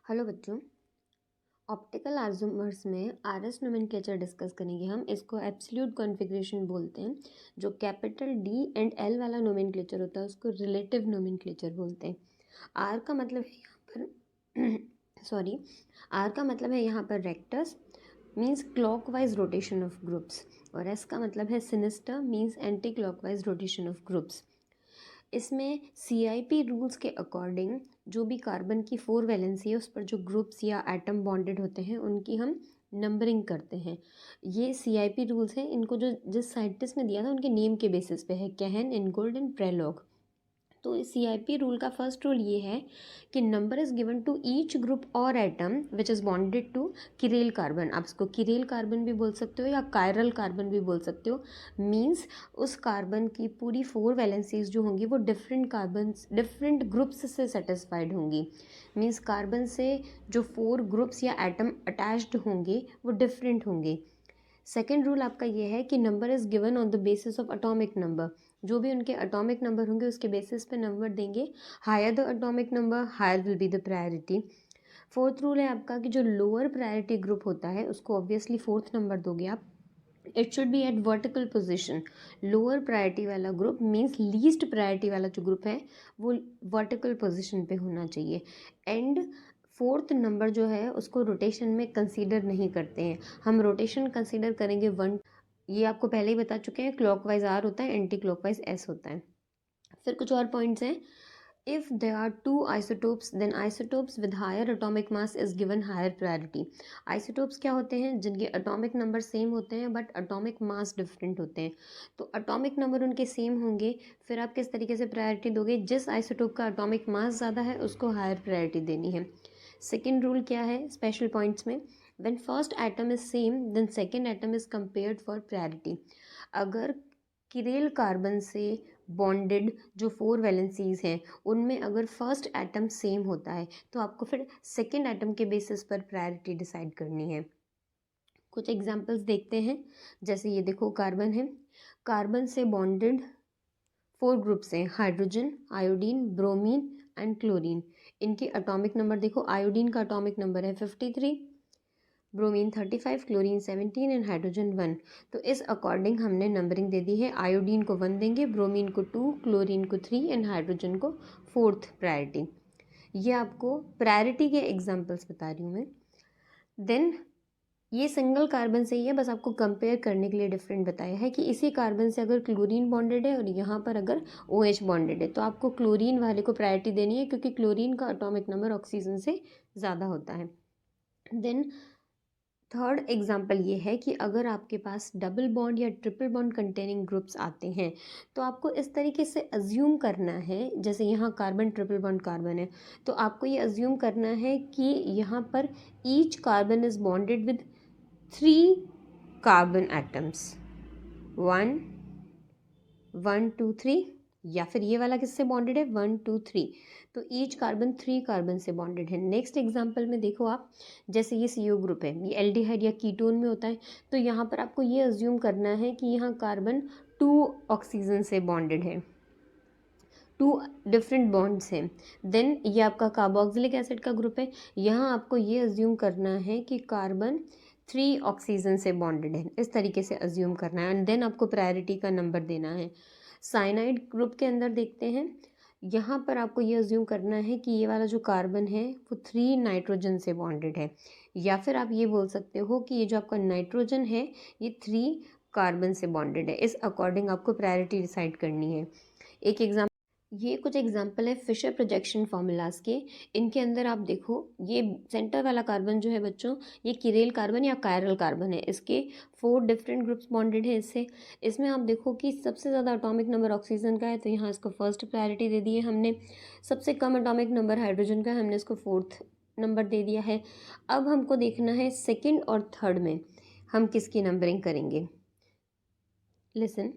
Hello बच्चों। Optical isomers में RS nomenclature discuss करेंगे हम। इसको एब्सोल्यूट कॉन्फ़िगरेशन बोलते हैं। जो कैपिटल डी एंड एल वाला नोमेनक्लेचर होता है उसको रिलेटिव नोमेनक्लेचर बोलते हैं। आर का मतलब है यहाँ पर सॉरी आर का मतलब है यहाँ पर rectus means clockwise rotation of groups, और एस का मतलब है sinister means anti clockwise rotation of groups. इसमें CIP रूल्स के अकॉर्डिंग जो भी कार्बन की 4 वैलेंसी है उस पर जो ग्रुप्स या एटम बॉन्डेड होते हैं उनकी हम नंबरिंग करते हैं। ये CIP रूल्स हैं। इनको जो जिस साइंटिस्ट ने दिया था उनके नेम के बेसिस पे है, कैहन, इनगोल्ड एंड प्रेलॉग। तो इस CIP रूल का फर्स्ट रूल ये है कि number is given to each group और atom which is bonded to chiral carbon. आप इसको किरेल कार्बन भी बोल सकते हो या कायरल कार्बन भी बोल सकते हो। मीन्स उस कार्बन की पूरी 4 वैलेंसीज जो होंगी वो डिफरेंट ग्रुप्स से सेटिस्फाइड होंगी। मीन्स कार्बन से जो 4 ग्रुप्स या एटम अटैच्ड होंगे वो डिफरेंट होंगे। सेकेंड रूल आपका ये है कि number is given on the basis of atomic number. जो भी उनके अटोमिक नंबर होंगे उसके बेसिस पे नंबर देंगे। Higher the atomic number higher will be the priority. Fourth rule है आपका कि जो लोअर प्रायोरिटी ग्रुप होता है उसको ऑब्वियसली फोर्थ नंबर दोगे आप। It should be at vertical position. Lower priority वाला ग्रुप मीन्स लीस्ट प्रायोरिटी वाला जो ग्रुप है वो वर्टिकल पोजिशन पे होना चाहिए। एंड फोर्थ नंबर जो है उसको रोटेशन में कंसीडर नहीं करते हैं। हम रोटेशन कंसीडर करेंगे 1। ये आपको पहले ही बता चुके हैं, क्लॉकवाइज R होता है, एंटी क्लॉकवाइज S होता है। फिर कुछ और पॉइंट्स हैं। If there are two isotopes, then isotopes with higher atomic mass is given higher priority. Isotopes क्या होते हैं? जिनके atomic number सेम होते हैं बट atomic mass डिफरेंट होते हैं। तो atomic number उनके सेम होंगे, फिर आप किस तरीके से प्रायोरिटी दोगे? जिस आइसोटोप का atomic mass ज़्यादा है उसको हायर प्रायोरिटी देनी है। सेकेंड रूल क्या है स्पेशल पॉइंट्स में? When first atom is same, then second atom is compared for priority. अगर किरेल कार्बन से बॉन्डेड जो 4 वैलेंसीज हैं उनमें अगर फर्स्ट एटम सेम होता है तो आपको फिर सेकेंड एटम के बेसिस पर प्रायोरिटी डिसाइड करनी है। कुछ एग्जांपल्स देखते हैं। जैसे ये देखो, कार्बन है, कार्बन से बॉन्डेड 4 ग्रुप्स हैं, hydrogen, iodine, bromine and chlorine. इनके एटॉमिक नंबर देखो, आयोडीन का एटॉमिक नंबर है 53, ब्रोमीन 35, क्लोरीन 17 एंड हाइड्रोजन 1। तो इस अकॉर्डिंग हमने नंबरिंग दे दी है। आयोडीन को 1 देंगे, ब्रोमीन को 2, क्लोरीन को 3 एंड हाइड्रोजन को 4th प्रायोरिटी। ये आपको प्रायोरिटी के एग्जांपल्स बता रही हूँ मैं। देन ये सिंगल कार्बन से ही है, बस आपको कंपेयर करने के लिए डिफरेंट बताया है कि इसी कार्बन से अगर क्लोरीन बॉन्डेड है और यहाँ पर अगर OH बॉन्डेड है तो आपको क्लोरीन वाले को प्रायोरिटी देनी है क्योंकि क्लोरीन का एटॉमिक नंबर ऑक्सीजन से ज़्यादा होता है। देन थर्ड एग्जाम्पल ये है कि अगर आपके पास डबल बॉन्ड या ट्रिपल बॉन्ड कंटेनिंग ग्रुप्स आते हैं तो आपको इस तरीके से अज्यूम करना है, जैसे यहाँ कार्बन ट्रिपल बॉन्ड कार्बन है तो आपको ये अज्यूम करना है कि यहाँ पर each carbon is bonded with 3 carbon atoms, 1 1 2 3, या फिर ये वाला किससे बॉन्डेड है 1 2 3। तो ईच कार्बन 3 कार्बन से बॉन्डेड है। नेक्स्ट एग्जांपल में देखो आप, जैसे ये CO ग्रुप है, ये एल्डिहाइड या कीटोन में होता है तो यहाँ पर आपको ये अज्यूम करना है कि यहाँ कार्बन 2 ऑक्सीजन से बॉन्डेड है, 2 डिफरेंट बॉन्ड्स हैं। देन ये आपका कार्बोक्सिलिक एसिड का ग्रुप है, यहाँ आपको ये अज्यूम करना है कि कार्बन 3 ऑक्सीजन से बॉन्डेड है, इस तरीके से अज्यूम करना है एंड देन आपको प्रायोरिटी का नंबर देना है। साइनाइड ग्रुप के अंदर देखते हैं, यहाँ पर आपको ये अज्यूम करना है कि ये वाला जो कार्बन है वो 3 नाइट्रोजन से बॉन्डेड है, या फिर आप ये बोल सकते हो कि ये जो आपका नाइट्रोजन है ये 3 कार्बन से बॉन्डेड है। इस अकॉर्डिंग आपको प्रायोरिटी डिसाइड करनी है। एक एग्जाम्पल, ये कुछ एग्जाम्पल है फिशर प्रोजेक्शन फार्मूलाज के। इनके अंदर आप देखो, ये सेंटर वाला कार्बन जो है बच्चों ये किरेल कार्बन या कायरल कार्बन है, इसके 4 डिफरेंट ग्रुप्स बॉन्डेड है इससे। इसमें आप देखो कि सबसे ज़्यादा एटॉमिक नंबर ऑक्सीजन का है तो यहाँ इसको फर्स्ट प्रायोरिटी दे दी है हमने। सबसे कम एटॉमिक नंबर हाइड्रोजन का है, हमने इसको 4th नंबर दे दिया है। अब हमको देखना है सेकेंड और थर्ड में हम किसकी नंबरिंग करेंगे। लिसन,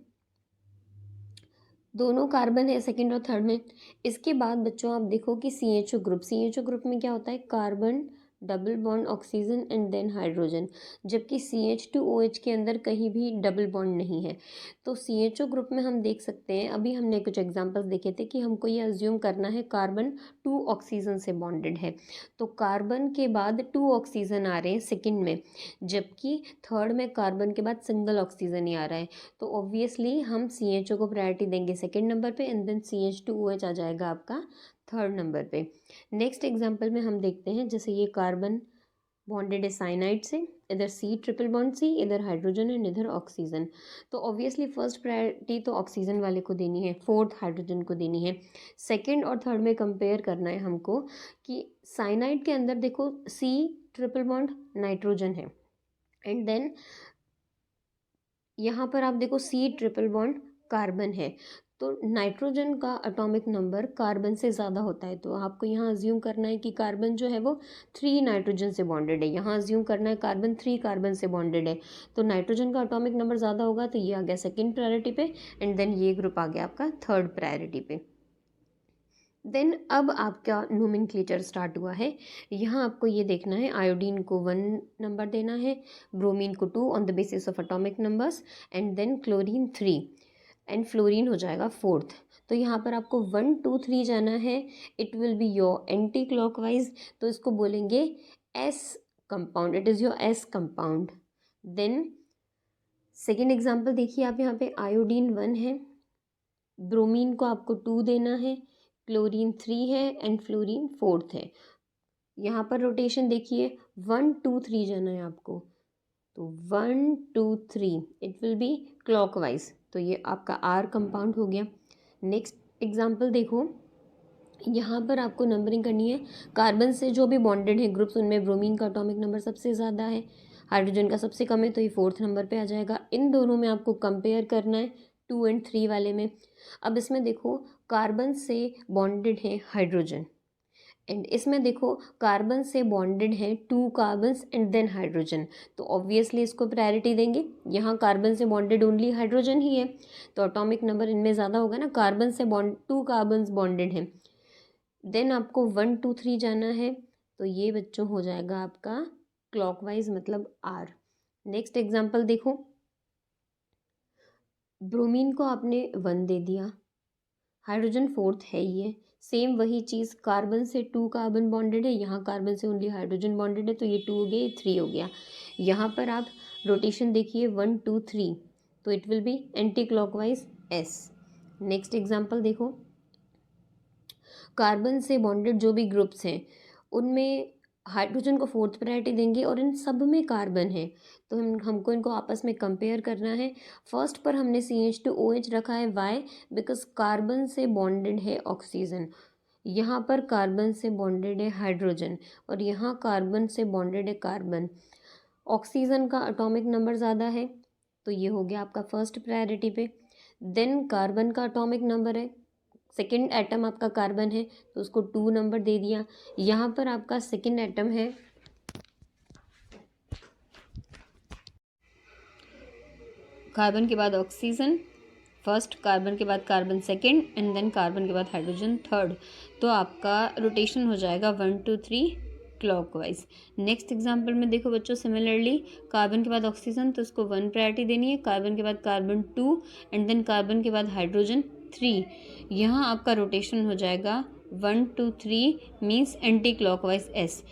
दोनों कार्बन है सेकंड और थर्ड में। इसके बाद बच्चों आप देखो कि CHO ग्रुप, CHO ग्रुप में क्या होता है, carbon double bond oxygen and then hydrogen, जबकि CH2OH के अंदर कहीं भी डबल बॉन्ड नहीं है। तो CHO ग्रुप में हम देख सकते हैं, अभी हमने कुछ एग्जांपल्स देखे थे कि हमको ये अज्यूम करना है कार्बन 2 ऑक्सीजन से बॉन्डेड है, तो कार्बन के बाद 2 ऑक्सीजन आ रहे हैं सेकेंड में, जबकि थर्ड में कार्बन के बाद सिंगल ऑक्सीजन ही आ रहा है। तो ऑब्वियसली हम CHO को प्रायोरिटी देंगे सेकेंड नंबर पे एंड देन CH2OH आ जाएगा आपका थर्ड नंबर पे। नेक्स्ट एग्जांपल में हम देखते हैं, जैसे ये कार्बन बॉन्डेड है साइनाइड से, इधर C ट्रिपल बॉन्ड C, इधर हाइड्रोजन एंड इधर ऑक्सीजन। तो ऑब्वियसली फर्स्ट प्रायोरिटी तो ऑक्सीजन वाले को देनी है, फोर्थ हाइड्रोजन को देनी है। सेकंड और थर्ड में कंपेयर करना है हमको कि साइनाइड के अंदर देखो C ट्रिपल बॉन्ड नाइट्रोजन है एंड देन यहाँ पर आप देखो C ट्रिपल बॉन्ड कार्बन है, तो नाइट्रोजन का एटॉमिक नंबर कार्बन से ज़्यादा होता है, तो आपको यहाँ अज्यूम करना है कि कार्बन जो है वो 3 नाइट्रोजन से बॉन्डेड है। यहाँ अज्यूम करना है कार्बन 3 कार्बन से बॉन्डेड है, तो नाइट्रोजन का एटॉमिक नंबर ज़्यादा होगा, तो ये आ गया सेकेंड प्रायोरिटी पे एंड देन ये ग्रुप आ गया आपका थर्ड प्रायोरिटी पे। देन अब आपका नोमेनक्लेचर स्टार्ट हुआ है। यहाँ आपको ये देखना है, आयोडीन को 1 नंबर देना है, ब्रोमीन को 2 on the basis of atomic numbers and then chlorine 3 and fluorine हो जाएगा फोर्थ। तो यहाँ पर आपको 1 2 3 जाना है, it will be your anti clockwise, तो इसको बोलेंगे S compound, it is your S compound. Then second example देखिए आप, यहाँ पे आयोडीन 1 है, ब्रोमीन को आपको 2 देना है, क्लोरीन 3 है एंड फ्लोरीन फोर्थ है। यहाँ पर रोटेशन देखिए 1 2 3 जाना है आपको, तो 1 2 3 इट विल बी क्लॉकवाइज, तो ये आपका आर कंपाउंड हो गया। नेक्स्ट एग्जांपल देखो, यहाँ पर आपको नंबरिंग करनी है, कार्बन से जो भी बॉन्डेड है ग्रुप्स उनमें ब्रोमीन का एटॉमिक नंबर सबसे ज़्यादा है, हाइड्रोजन का सबसे कम है, तो ये फोर्थ नंबर पे आ जाएगा। इन दोनों में आपको कंपेयर करना है 2 एंड 3 वाले में। अब इसमें देखो कार्बन से बॉन्डेड है हाइड्रोजन एंड इसमें देखो कार्बन से बॉन्डेड है 2 कार्बन्स एंड देन हाइड्रोजन, तो ऑब्वियसली इसको प्रायोरिटी देंगे। यहाँ कार्बन से बॉन्डेड ओनली हाइड्रोजन ही है, तो एटॉमिक नंबर इनमें ज़्यादा होगा ना, कार्बन से 2 कार्बन्स बॉन्डेड हैं। देन आपको 1 2 3 जाना है, तो ये बच्चों हो जाएगा आपका क्लॉकवाइज, मतलब आर। नेक्स्ट एग्जाम्पल देखो, ब्रोमीन को आपने 1 दे दिया, हाइड्रोजन फोर्थ है ही है, सेम वही चीज़ कार्बन से 2 कार्बन बॉन्डेड है, यहाँ कार्बन से ओनली हाइड्रोजन बॉन्डेड है, तो ये 2 हो गया, ये 3 हो गया। यहाँ पर आप रोटेशन देखिए 1 2 3, तो it will B anti clockwise S. Next example देखो, कार्बन से बॉन्डेड जो भी ग्रुप्स हैं उनमें हाइड्रोजन को फोर्थ प्रायोरिटी देंगे और इन सब में कार्बन है, तो हमको इनको आपस में कंपेयर करना है। फर्स्ट पर हमने CH2OH रखा है, वाई? बिकॉज कार्बन से बॉन्डेड है ऑक्सीजन, यहाँ पर कार्बन से बॉन्डेड है हाइड्रोजन और यहाँ कार्बन से बॉन्डेड है कार्बन। ऑक्सीजन का एटॉमिक नंबर ज़्यादा है, तो ये हो गया आपका फर्स्ट प्रायोरिटी पे। देन कार्बन का एटॉमिक नंबर है, सेकेंड एटम आपका कार्बन है, तो उसको 2 नंबर दे दिया। यहाँ पर आपका सेकेंड एटम है कार्बन के बाद ऑक्सीजन फर्स्ट, कार्बन के बाद carbon second and then carbon के बाद हाइड्रोजन थर्ड, तो आपका रोटेशन हो जाएगा 1 2 3 क्लॉकवाइज। नेक्स्ट एग्जांपल में देखो बच्चों, सिमिलरली कार्बन के बाद ऑक्सीजन, तो उसको 1 प्रायोरिटी देनी है, कार्बन के बाद कार्बन 2 एंड देन कार्बन के बाद हाइड्रोजन 3। यहाँ आपका रोटेशन हो जाएगा 1 2 3 मीन्स एंटी क्लॉकवाइज एस।